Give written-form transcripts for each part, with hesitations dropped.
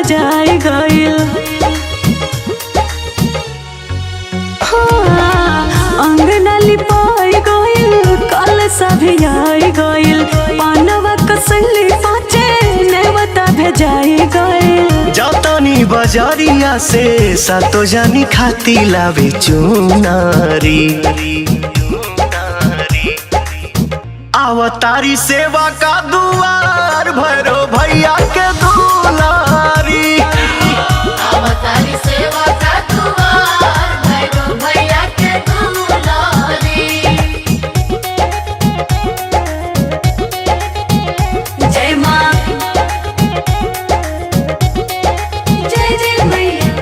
सजाई गइल। अंगना लिपाई गइल, कलशा भी आई गइल, पानवा कसली पाचे नेवता भेजाई गइल। जतनी बजरिया से सातो जानी खाती लावे चुनारी। अवतारी सेवा का दुआर भैरो भैया के दुलारी। अवतारी सेवा का दुआर भैरो भैया के दुलारी। जय माँ, जय जय मैया।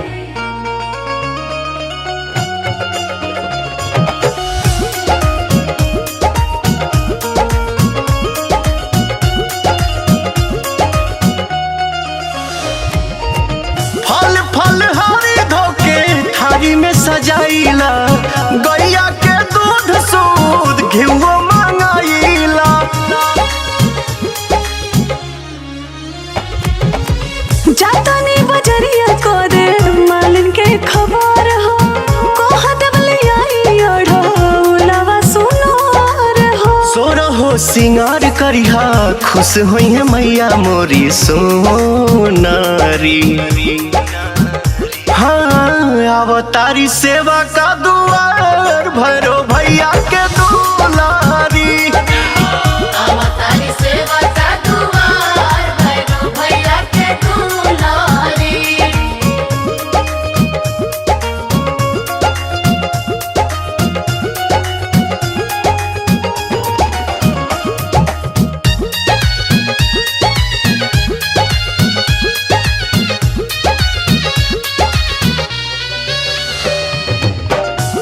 फल फल हरी धोके थारी में सजाइला, गैया के दूध सूद घिउओ मंगाइला। जातनी बजरिया को दे मालिन के खबर हो, कोहा दबले आई ओढ़ौलवा सुनोर हो। सोरा हो सिंगार करिहा, खुश होई है मैया मोरी सोनारी। हाँ अवतारी सेवा का दुआर भैरो भैया के दुलारी। अवतारी सेवा का दुआर भैरो भैया के दुलारी।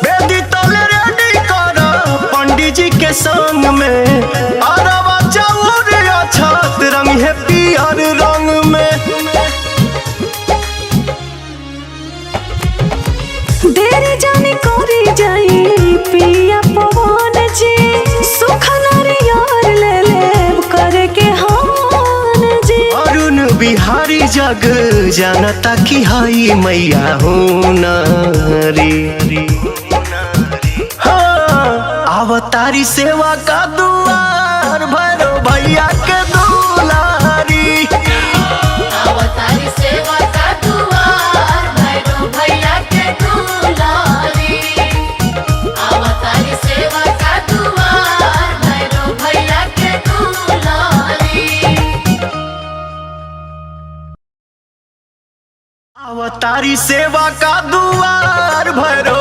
बेदी तले रेडी करा पंडित जी के संग में, अरवा चाउर अछत रंग है पियर रंग में। देरी जानी कोरी जाई पिया पवन जी, सुख नारियर ले ले करे के हान जी। अरुण बिहारी जग जानता की हाई मैया होनारी। हाँ अवतारी सेवा का दुआर भैरो भैया के दुलारी। अवतारी सेवा का दुआर भैरो भैया के दुलारी। अवतारी सेवा का दुआर भैरो भैया के दुलारी। अवतारी सेवा का दुआर भैरो